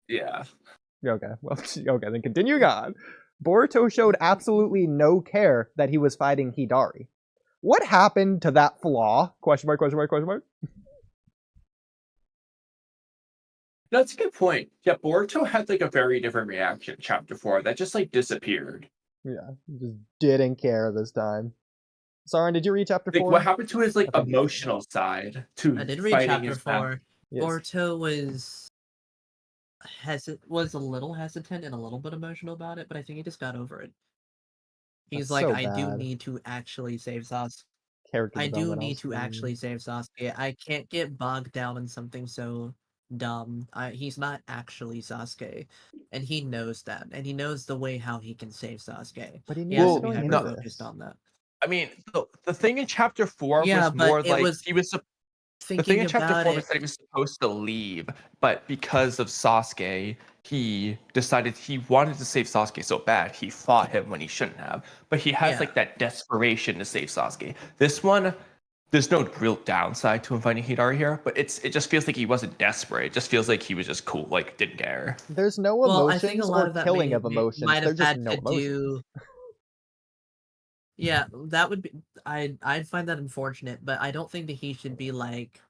Yeah. Okay, well, okay, then continuing on. Boruto showed absolutely no care that he was fighting Hidari. What happened to that flaw? Question mark, question mark, question mark. That's a good point. Yeah, Boruto had like a very different reaction in chapter 4 that just like disappeared. Yeah, he just didn't care this time. Soren, did you read chapter Like what 4? happened to his like I think you did. emotional side I to did read fighting chapter his master? 4. Yes. Boruto was a little hesitant and a little bit emotional about it, but I think he just got over it. He's That's like, so I do bad. need to actually save Sasuke. Character I do development need to also. actually save Sasuke. I can't get bogged down in something so dumb. He's not actually Sasuke, and he knows that, and he knows the way how he can save Sasuke. But he He knew he has was to be Well, going hyper into no, focused this. on that. I mean, the thing in chapter 4 Yeah, was but more it like was he was the thing thinking in chapter about 4 was it. that he was supposed to leave, but because of Sasuke, he decided he wanted to save Sasuke so bad, he fought him when he shouldn't have. But he has Yeah, like that desperation to save Sasuke. This one, there's no real downside to him fighting Hidari here, but it just feels like he wasn't desperate. It just feels like he was just cool, like didn't care. There's no well, I think a emotions lot or of that killing of emotions. might They're have just had no to emotions. do. Yeah, that would be. I'd find that unfortunate, but I don't think that he should be like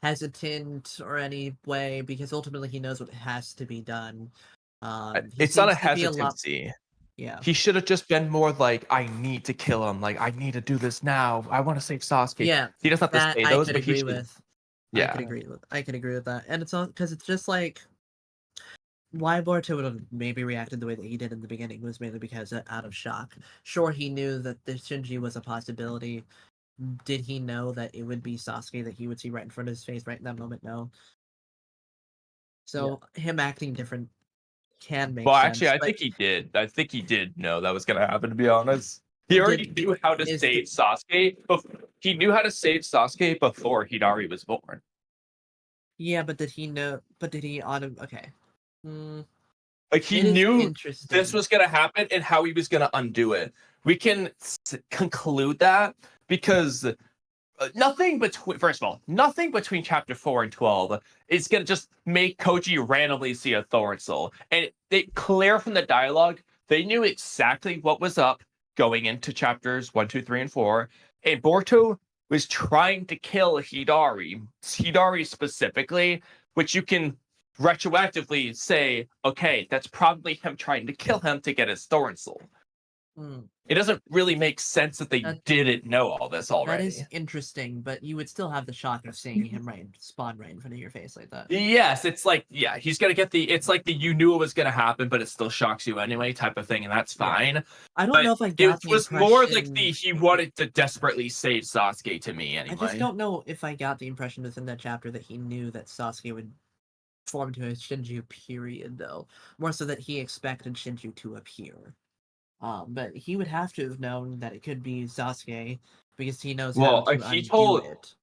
hesitant or any way because ultimately he knows what has to be done. He It's not a seems to be a lot. hesitancy. Yeah, He should have just been more like, I need to kill him. Like, I need to do this now. I want to save Sasuke. yeah, He doesn't have to that say I those, could but he agree should. with. Yeah. I could agree with that, and it's all because it's just like why Boruto would have maybe reacted the way that he did in the beginning was mainly because out of shock. Sure, he knew that the Shinji was a possibility. Did he know that it would be Sasuke that he would see right in front of his face right in that moment? No. So him acting different can make Well, actually, sense, I but think he did. I think he did know that was going to happen, to be honest. He already did knew how to is the save Sasuke. He knew how to save Sasuke before Hidari was born. yeah, but did he know? But did he auto? Okay, mm, Like, he it is knew this interesting. was going to happen and how he was going to undo it. We can conclude that because nothing between first of all, nothing between chapter 4 and 12 is gonna just make Koji randomly see a thorn soul. And they clear from the dialogue, they knew exactly what was up going into chapters 1, 2, 3, and 4. And Boruto was trying to kill Hidari specifically, which you can retroactively say, okay, that's probably him trying to kill him to get his thorn soul. Mm, It doesn't really make sense that they that didn't know all this that is already. interesting, but you would still have the shock of seeing him spawn right in front of your face like that. Yes, it's like, yeah, he's gonna get the it's like the you knew it was gonna happen, but it still shocks you anyway type of thing, and that's Yeah. fine. I don't But know if I got it the was more like the impression. he wanted to desperately save Sasuke to me I just anyway. don't know if I got the impression within that chapter that he knew that Sasuke would form to a Shinju period, though. More so that he expected Shinju to appear. But he would have to have known that it could be Sasuke because he knows how Well, to undo it.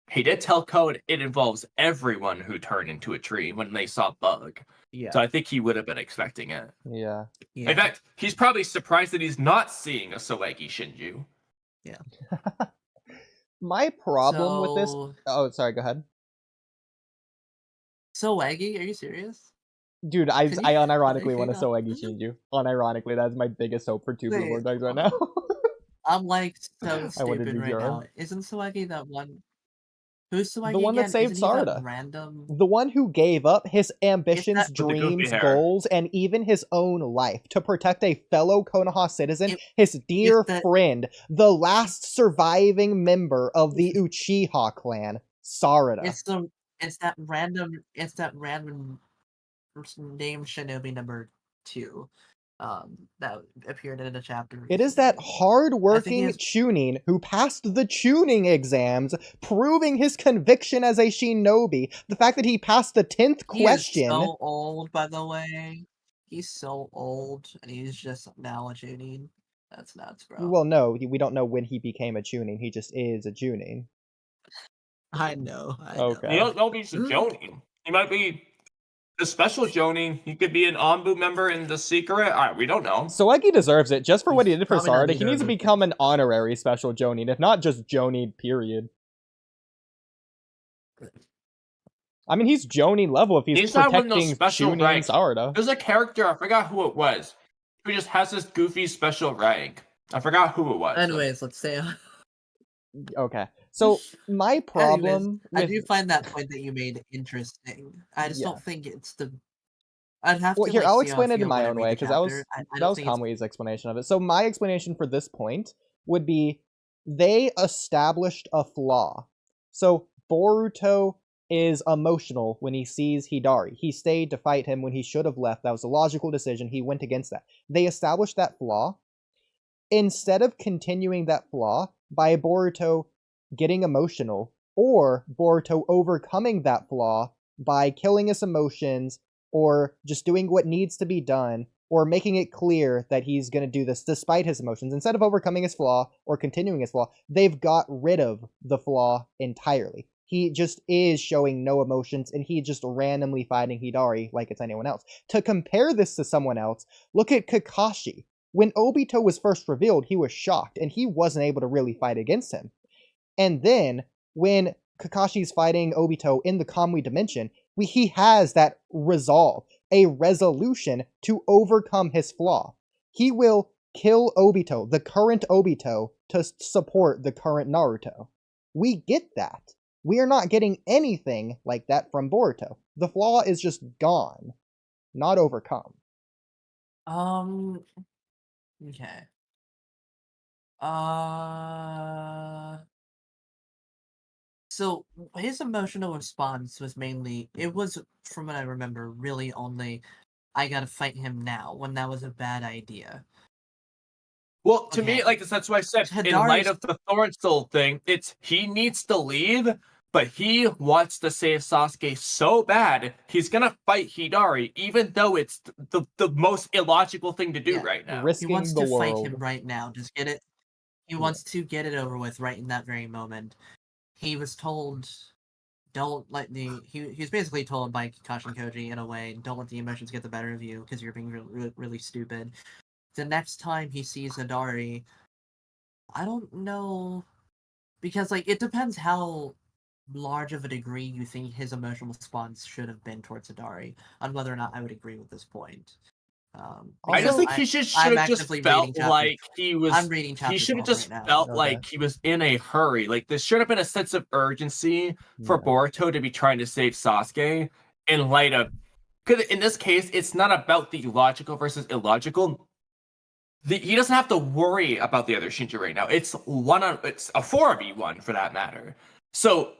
he did tell Code it involves everyone who turned into a tree when they saw Bug. Yeah, So I think he would have been expecting it. Yeah. In yeah, fact, he's probably surprised that he's not seeing a Soegi Shinju. yeah. My problem with this. So, Oh, sorry. Go ahead, so Waggy, are you serious? dude. I Can you? I Okay, unironically want hang to on. Soegi Shinju. Unironically, that's my biggest hope for two Blue Wait, Vortex right now. I'm like so I want to stupid do right Zero. now. Isn't Sawagi that one? Who's The Sawagi one that again? saved Isn't he that Sarada. random? The one who gave up his Is that ambitions, With the goofy dreams, hair. goals, and even his own life to protect a fellow Konoha citizen, it? his Is dear that friend, the last surviving member of the Uchiha clan, Sarada. it's the it's that random name Shinobi number 2 that appeared in a chapter It is that recently. I think he hard-working has Chunin who passed the tuning exams, proving his conviction as a shinobi. The fact that he passed the 10th he is question. so old, by the way. He's so old and he's just now a tuning. That's nuts, bro. Well, no, we don't know when he became a Chunin. He just is a Chunin. I know, I You Okay. don't know if he's a know. Jonin. He might be the special Jonin. He could be an Anbu member in the secret. We don't know. Soeki deserves it just for what he He's did for probably not Sarada. He either needs of to those things. become an honorary special Jonin, if not just Jonin, period. I mean, he's Jonin level if he's not one of those protecting special Chunin and ranks. Sarada. There's a character, I forgot who it was, who just has this goofy special rank. I forgot who it was. Anyways, let's say. Okay, so my problem I with do find that point that you made interesting. I just Yeah. don't think it's the. I'd have well, to. here Like, I'll see how I explain it in feel my when I own read way the because that was chapter. I that don't was think it's. Kamui's explanation of it. So my explanation for this point would be they established a flaw. So Boruto is emotional when he sees Hidari. He stayed to fight him when he should have left. That was a logical decision. He went against that. They established that flaw. Instead of continuing that flaw by Boruto getting emotional or Boruto overcoming that flaw by killing his emotions or just doing what needs to be done or making it clear that he's going to do this despite his emotions, instead of overcoming his flaw or continuing his flaw, they've got rid of the flaw entirely. He just is showing no emotions and he just randomly fighting Hidari like it's anyone else. To compare this to someone else, look at Kakashi. When Obito was first revealed, he was shocked and he wasn't able to really fight against him. And then when Kakashi's fighting Obito in the Kamui dimension, he has that resolve, a resolution to overcome his flaw. He will kill Obito, the current Obito, to support the current Naruto. We get that. We are not getting anything like that from Boruto. The flaw is just gone, not overcome. Okay. So his emotional response was mainly, it was, from what I remember, really only, I gotta fight him now, when that was a bad idea. Well, to me, Okay. like that's why I said, in light Hidari's- of the Thornsoul thing, it's he needs to leave, but he wants to save Sasuke so bad, he's gonna fight Hidari, even though it's the most illogical thing to do Yeah. right now. He Risking wants the to fight world. him right now. Just get it. He wants to get it over with right in that very moment. He was told, don't let the. He was basically told by Kakashi and Koji in a way, don't let the emotions get the better of you because you're being really stupid. The next time he sees Hidari, I don't know, because like it depends how large of a degree you think his emotional response should have been towards Hidari on whether or not I would agree with this point. I just Also- think he should I'm have just actively felt reading chapter- like he was. I'm reading He chapter should have 12 just right now. felt Okay. like he was in a hurry. Like there should have been a sense of urgency for Yeah. Boruto to be trying to save Sasuke in light of. Because in this case, it's not about the logical versus illogical. He doesn't have to worry about the other Shinji right now. It's a 4v1 for that matter. So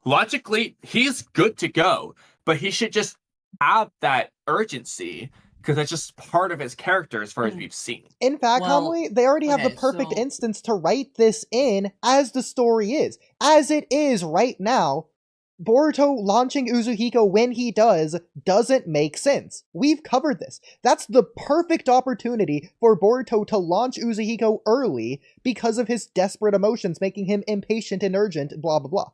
logically, he's good to go, but he should just have that urgency because that's just part of his character as far as we've seen. In fact, Well, Kamui, they already have the okay, perfect so- instance to write this in as the story is. As it is right now, Boruto launching Uzuhiko when he does doesn't make sense. We've covered this. That's the perfect opportunity for Boruto to launch Uzuhiko early because of his desperate emotions making him impatient and urgent, blah blah blah.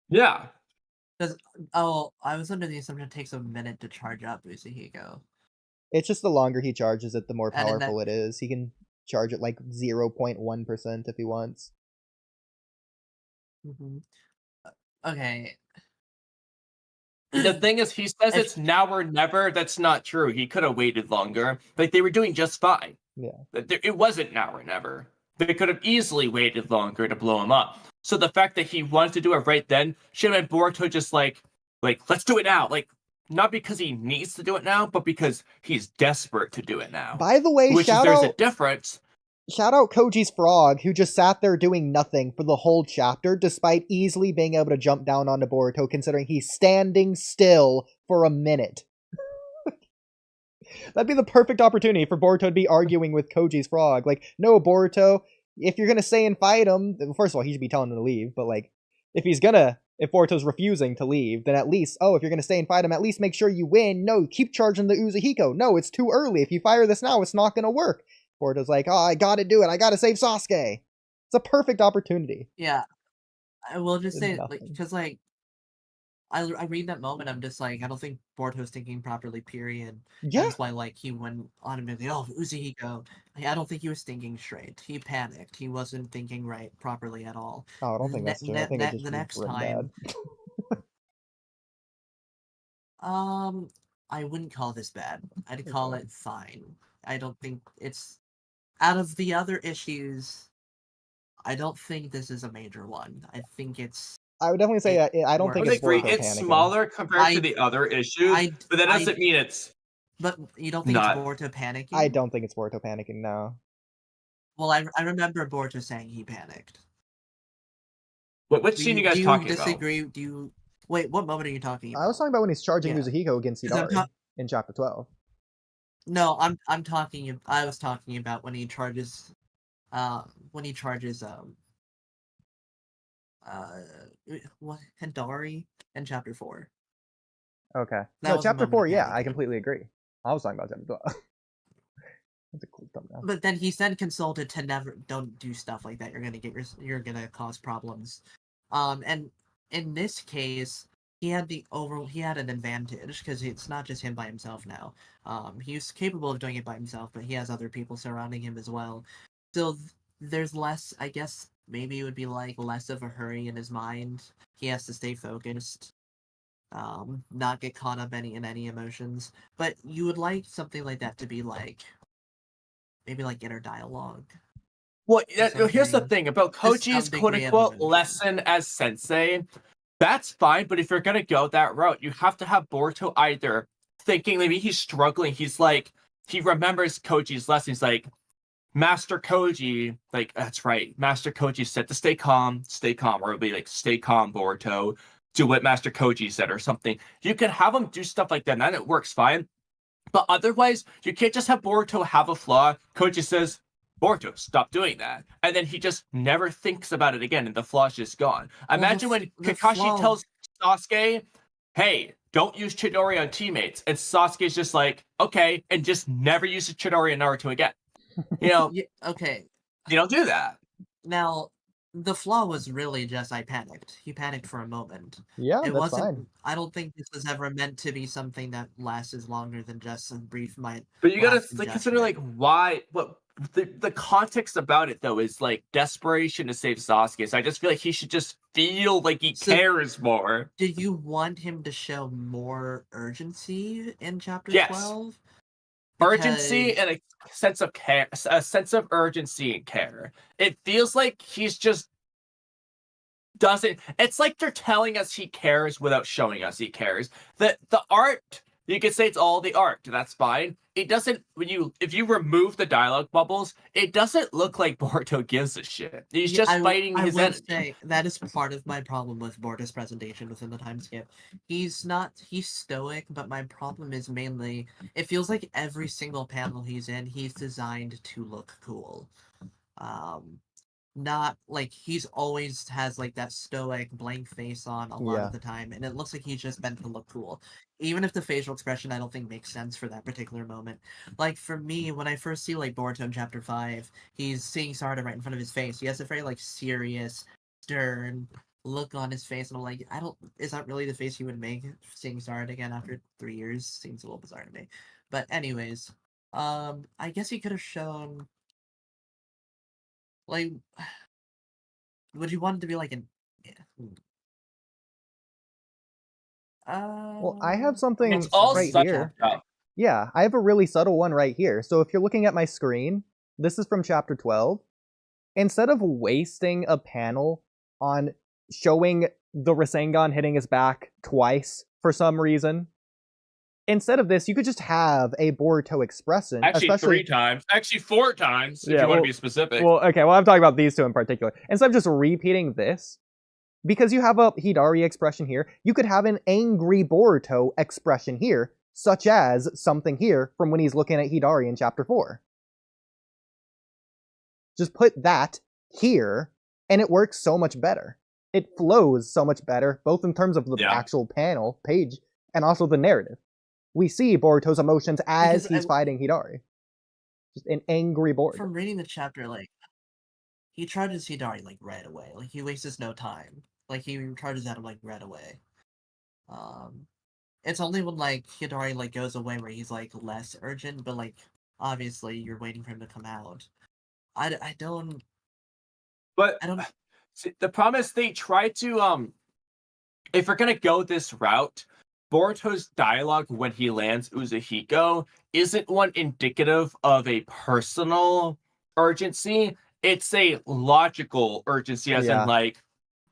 Yeah. Oh, I was under the assumption it takes a minute to charge up Uzuhiko. It's just the longer he charges it, the more And in that- powerful it is. He can charge it like 0.1% if he wants. Mm-hmm. Okay. The thing is, he says If- it's now or never. That's not true. He could have waited longer. Like they were doing just fine. Yeah. It wasn't now or never. They could have easily waited longer to blow him up. So the fact that he wanted to do it right then should have been Boruto just like let's do it now. Like not because he needs to do it now, but because he's desperate to do it now. By the way, There's a difference. Shout out Koji's frog, who just sat there doing nothing for the whole chapter, despite easily being able to jump down onto Boruto, considering he's standing still for a minute. That'd be the perfect opportunity for Boruto to be arguing with Koji's frog. Like, no, Boruto, if you're gonna stay and fight him, first of all, he should be telling him to leave, but like, if Boruto's refusing to leave, then at least, if you're gonna stay and fight him, at least make sure you win. No, keep charging the Uzuhiko. No, it's too early. If you fire this now, it's not gonna work. Boruto's like, I gotta do it. I gotta save Sasuke. It's a perfect opportunity. Yeah, I will just say, like, Nothing. because like, I read that moment, I'm just like, I don't think Boruto's thinking properly. Period. Yeah. That's why, like, he went on immediately. Oh, Uzuhiko. I don't think he was thinking straight. He panicked. He wasn't thinking properly at all. Oh, I don't think that's true. I think it just the next written time. bad. I wouldn't call this bad. I'd call it fine. I don't think it's out of the other issues. I don't think this is a major one. I think it's. I would definitely say I don't I think would it's agree. Boruto It's panicking. smaller compared to I- the other issues, I- but that I- doesn't mean it's But you don't think not. it's Boruto panicking? I don't think it's Boruto panicking. No. Well, I remember Boruto saying he panicked. Which scene you guys do you talking disagree? Do you wait? What moment are you talking about? I was talking about when he's charging Yeah. Mizuhiko against 'Cause I'm Hidari in chapter 12. No, I'm talking. I was talking about when he charges. When he charges. What Hidari in chapter 4. Okay. That No, was a chapter moment 4, of yeah, I panicking. completely agree. I was talking about chapter 12. That's a cool thumbnail. But then he said consulted to never don't do stuff like that. You're gonna cause problems. And in this case, he had an advantage because it's not just him by himself now. He's capable of doing it by himself, but he has other people surrounding him as well. So there's less, I guess maybe it would be like less of a hurry in his mind. He has to stay focused, not get caught up in any emotions. But you would like something like that to be like maybe like inner dialogue. Well, here's the something. thing about Just some Koji's degree of quote-unquote emotion. lesson as sensei. That's fine, but if you're gonna go that route, you have to have Boruto either thinking maybe he's struggling. He's like he remembers Koji's lesson. He's like, Master Koji, like that's right. Master Koji said to stay calm, or it'll be like stay calm, Boruto. Do what Master Koji said or something. You can have him do stuff like that, and then it works fine. But otherwise, you can't just have Boruto have a flaw. Koji says, Boruto, stop doing that. And then he just never thinks about it again, and the flaw's just gone. Imagine when Kakashi tells Sasuke, hey, don't use Chidori on teammates. And Sasuke's just like, okay, and just never uses Chidori on Naruto again. You know, okay. You don't do that. Now, the flaw was really just I panicked. He panicked for a moment. Yeah, It that's wasn't. fine. I don't think this was ever meant to be something that lasts longer than just a brief mind. But you gotta consider like why the context about it though is like desperation to save Sasuke. So I just feel like he should just feel like he cares more. Do you want him to show more urgency in chapter 12? Urgency and a sense of care, a sense of urgency and care. It feels like he's just doesn't. It's like they're telling us he cares without showing us he cares. The art, you could say it's all the art. That's fine. It doesn't if you remove the dialogue bubbles, it doesn't look like Boruto gives a shit. He's just fighting his enemy. Say, that is part of my problem with Boruto's presentation within the time skip. He's stoic, but my problem is mainly it feels like every single panel he's in, he's designed to look cool. Not like he's always has like that stoic blank face on a lot of the time, and it looks like he's just meant to look cool, even if the facial expression I don't think makes sense for that particular moment. Like for me, when I first see like Boruto in chapter 5, he's seeing Sarada right in front of his face. He has a very like serious, stern look on his face, and I'm like, is that really the face he would make seeing Sarada again after 3 years? Seems a little bizarre to me. But anyways, I guess he could have shown like, would you want it to be like an? Well, I have something It's all right such here. a Yeah, I have a really subtle one right here. So if you're looking at my screen, this is from chapter 12. Instead of wasting a panel on showing the Rasengan hitting his back twice for some reason, instead of this, you could just have a Boruto expression. Actually, 3 times. Actually, 4 times, if you want to be specific. Well, okay, I'm talking about these two in particular. Instead of just repeating this, because you have a Hidari expression here, you could have an angry Boruto expression here, such as something here from when he's looking at Hidari in chapter 4. Just put that here, and it works so much better. It flows so much better, both in terms of the actual panel, page, and also the narrative. We see Boruto's emotions as he's fighting Hidari. Just an angry Boruto. From reading the chapter, like, he charges Hidari, like, right away. Like, he wastes no time. Like, he charges at him, like, right away. It's only when, like, Hidari, like, goes away where he's, like, less urgent, but, like, obviously, you're waiting for him to come out. I don't... But see, the problem is they try to, if we're gonna go this route, Boruto's dialogue when he lands Uzuhiko isn't one indicative of a personal urgency. It's a logical urgency, as in Yeah. like,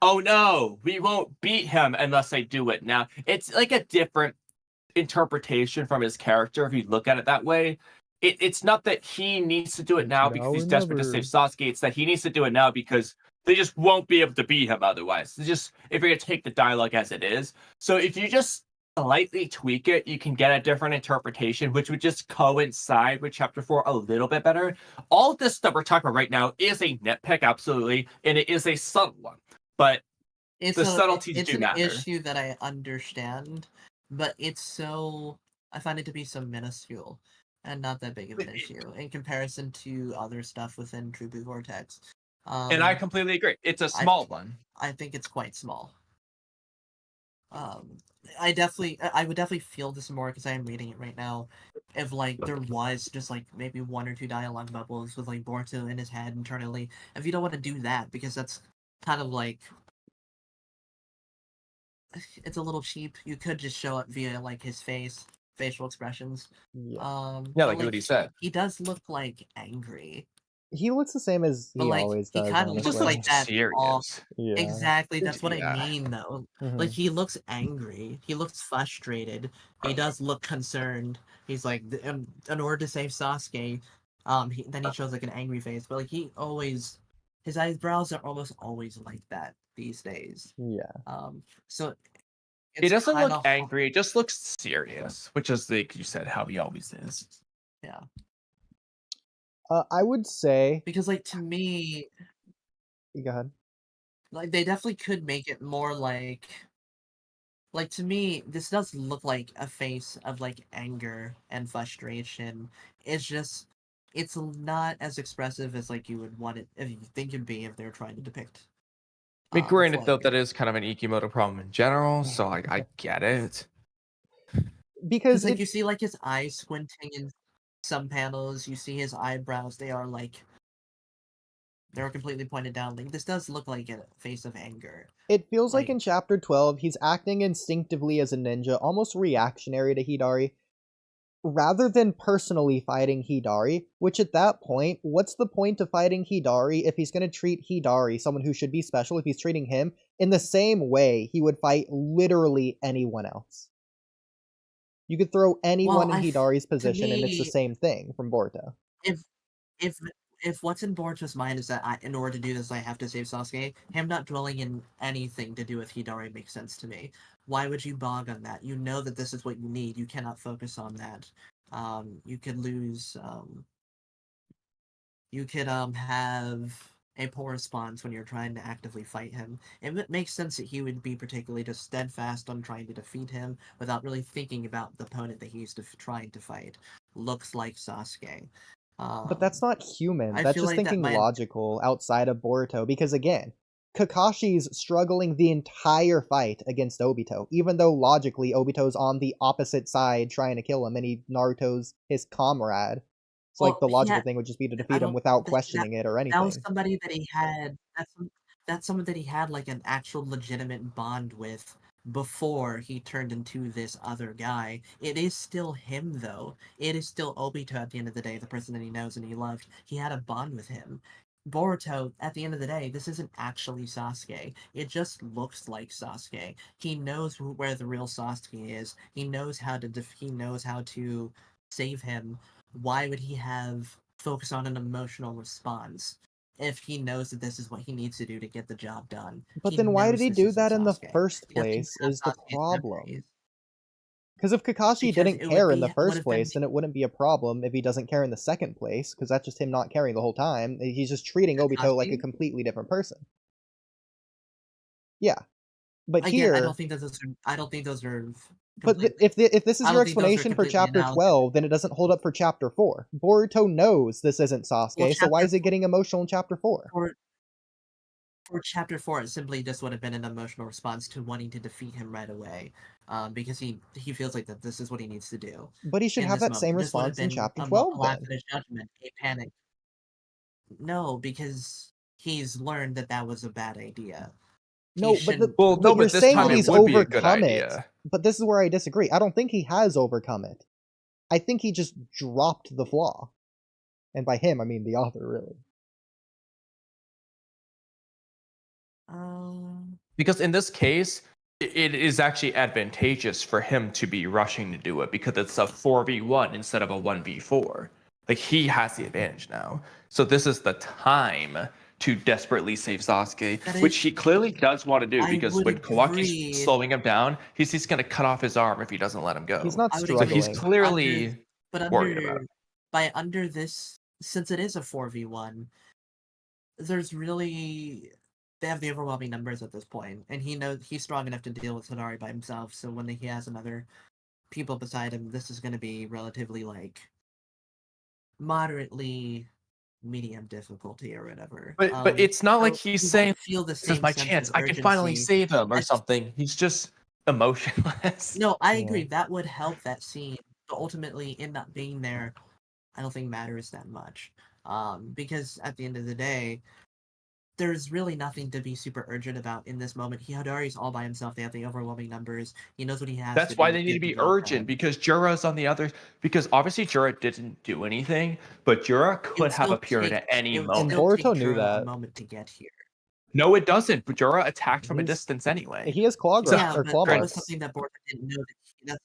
oh no, we won't beat him unless I do it now. It's like a different interpretation from his character if you look at it that way. It's not that he needs to do it now because Now he's or desperate to never. save Sasuke. It's that he needs to do it now because they just won't be able to beat him otherwise. It's just if you're gonna take the dialogue as it is. So if you just slightly tweak it, you can get a different interpretation, which would just coincide with chapter 4 a little bit better. All of this stuff we're talking about right now is a nitpick, absolutely, and it is a subtle one. But It's the subtleties it's do an matter. issue that I understand, but I find it to be so minuscule and not that big of an issue in comparison to other stuff within True Blue Vortex. And I completely agree. It's a small one. I think it's quite small. I would definitely feel this more because I am reading it right now. If like there was just like maybe one or two dialogue bubbles with like Boruto in his head internally, if you don't want to do that because that's kind of like it's a little cheap. You could just show it via like his facial expressions. Yeah. Yeah, but, like Oodie said. he does look like angry. He looks the same as But he like always he does. kind of looks Honestly. like that. Serious. Yeah. Exactly, that's what Yeah. I mean though. Mhm. Like he looks angry. He looks frustrated. He does look concerned. He's like, in order to save Sasuke, then he shows like an angry face. But like his eyebrows are almost always like that these days. Yeah. So He doesn't kinda look angry. He just looks serious, which is like you said, how he always is. Yeah. I would say. Because like to me, Go ahead. like they definitely could make it more like to me this does look like a face of like anger and frustration. It's not as expressive as like you would want it if you think it'd be if they were trying to depict. I mean, granted, though, Flaw. that is kind of an Ikimoto problem in general, so I get it. Because like you see like his eyes squinting in some panels, you see his eyebrows, they're completely pointed down. Like this does look like a face of anger. it feels like in like- chapter 12, he's acting instinctively as a ninja, almost reactionary to Hidari, rather than personally fighting Hidari, which at that point, what's the point of fighting Hidari if he's going to treat Hidari, someone who should be special, if he's treating him in the same way he would fight literally anyone else? You could throw anyone in Hidari's position and it's the same thing from Boruto. If what's in Boruto's mind is that in order to do this, I have to save Sasuke, him not dwelling in anything to do with Hidari makes sense to me. Why would you bog on that? You know that this is what you need. You cannot focus on that. You could lose. You could have a poor response when you're trying to actively fight him. It makes sense that he would be particularly just steadfast on trying to defeat him without really thinking about the opponent that he's trying to fight. Looks like Sasuke. But that's not human. I That's feel just like that thinking might- logical outside of Boruto. Because again, Kakashi's struggling the entire fight against Obito, even though logically Obito's on the opposite side trying to kill him, and Naruto's his comrade. So like the logical thing would just be to defeat him without questioning it or anything. That was somebody that he had. That's someone that he had like an actual legitimate bond with before he turned into this other guy. It is still him though. It is still Obito at the end of the day, the person that he knows and he loved. He had a bond with him. Boruto, at the end of the day, this isn't actually Sasuke. It just looks like Sasuke. He knows where the real Sasuke is. He knows how to save him. Why would he have focus on an emotional response if he knows that this is what he needs to do to get the job done? But then why did he do that in the first Because he place has is the Sasuke's problem. memories. Because if Kakashi Because didn't it would care in be- the first would've been- place, then it wouldn't be a problem if he doesn't care in the second place, because that's just him not caring the whole time. He's just treating Obito like a Kakashi? completely different person. Yeah. But Again, here... I don't think those are. But completely- if this is I your don't think those are explanation for completely chapter analogous. 12, then it doesn't hold up for chapter 4. Boruto knows this isn't Sasuke, Well, so why chapter is it getting emotional in chapter 4? For chapter 4, it simply just would have been an emotional response to wanting to defeat him right away, because he feels like that this is what he needs to do. But he should in have this that same moment. This would have response in been chapter a 12 lapse then. in his judgment, a panic. No, because he's learned that was a bad idea. No, but shouldn't. Well, no, you're but this saying time that it he's would be a good overcome it. idea. But this is where I disagree. I don't think he has overcome it. I think he just dropped the flaw. And by him, I mean the author, really. Because in this case, it is actually advantageous for him to be rushing to do it because it's a 4v1 instead of a 1v4. Like, he has the advantage now. So this is the time to desperately save Sasuke, which he clearly does want to do I because would when Kawaki's agree. slowing him down, he's going to cut off his arm if he doesn't let him go. He's not I would So struggling. he's clearly worried about it. Under this, since it is a 4v1, there's really they have the overwhelming numbers at this point, and he knows he's strong enough to deal with Hidari by himself. So when he has another people beside him, this is going to be relatively like moderately medium difficulty or whatever. But it's not like he's he saying, won't feel the "This same is my sense chance. of I can finally urgency save him," or as- something. He's just emotionless. No, I Yeah. agree. That would help that scene, but ultimately, in not being there, I don't think matters that much. Because at the end of the day, there's really nothing to be super urgent about in this moment. Hidari's all by himself. They have the overwhelming numbers. He knows what he has. That's to why do they need to get be the job urgent, done. because Jura's on the other. Because obviously Jura didn't do anything, but Jura It could have still appeared take- at any it- moment. it'll take Boruto knew Jura that. a moment to get here. No, it doesn't. But Jura attacked from a He's- distance anyway. He has claw So- grabs, Yeah, or but claw that was marks. something that Boruto didn't know.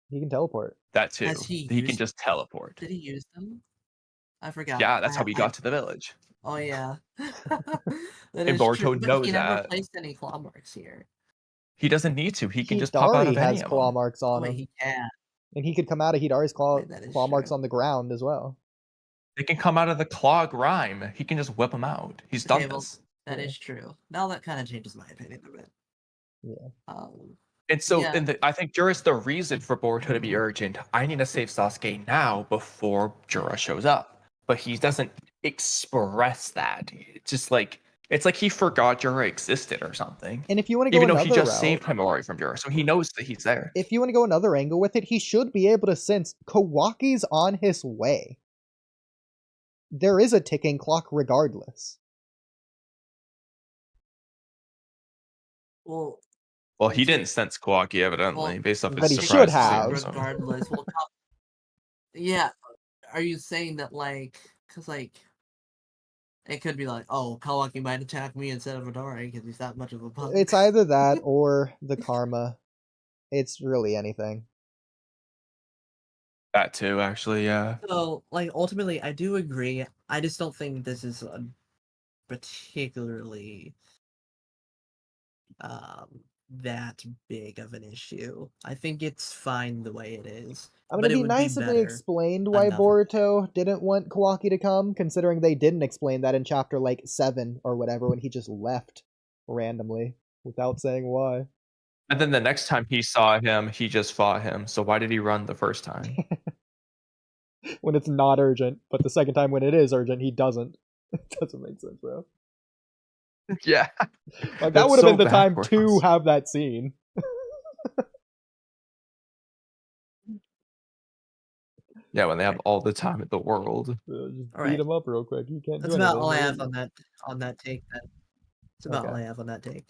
He can teleport. That too. Has he He can used- just teleport. Did he use them? I forgot. Yeah, that's how we I- got to the village. Oh yeah. That And is Boruto true, but knows he never that. placed any claw marks here. He doesn't need to. He can just pop out Hidari of any has of claw them. marks on Wait, him. he can. And he could come out of Hidari's claw, Wait, that is claw marks true. on the ground as well. They can come out of the claw grime. He can just whip them out. He's done Okay, well, this. That Yeah. is true. Now that kind of changes my opinion a bit. Yeah. And so, Yeah. I think Jura's the reason for Boruto to be urgent. I need to save Sasuke now before Jura shows up. But he doesn't express that. It's like he forgot Jura existed or something. And if you want to go Even though another he just route, saved Himawari from Jura, so he knows that he's there. if you want to go another angle with it, he should be able to sense Kawaki's on his way. There is a ticking clock regardless. Well, Well, he didn't sense Kawaki evidently, Well, based off his but he surprise should have. to see him, so- regardless. Well, yeah. Are you saying that, like, because, like, it could be like, oh, Kawaki might attack me instead of Hidari because he's that much of a punk. It's either that or the karma. It's really anything. That too, actually, yeah. So, like, ultimately, I do agree. I just don't think this is a particularly that big of an issue. I think it's fine the way it is. I mean, but it'd it be would nice be if they better explained why enough. Boruto didn't want Kawaki to come, considering they didn't explain that in chapter, like, 7 or whatever, when he just left randomly without saying why. And then the next time he saw him, he just fought him. So why did he run the first time? When it's not urgent, but the second time when it is urgent, he doesn't. It doesn't make sense, bro. Yeah. Like, that That's would have so been the time to backwards. have that scene. Yeah, when they have all the time in the world. Just Alright. beat him up real quick. He can't That's do about anything. all I He's have an on that take. Then. That's about all I have on that take.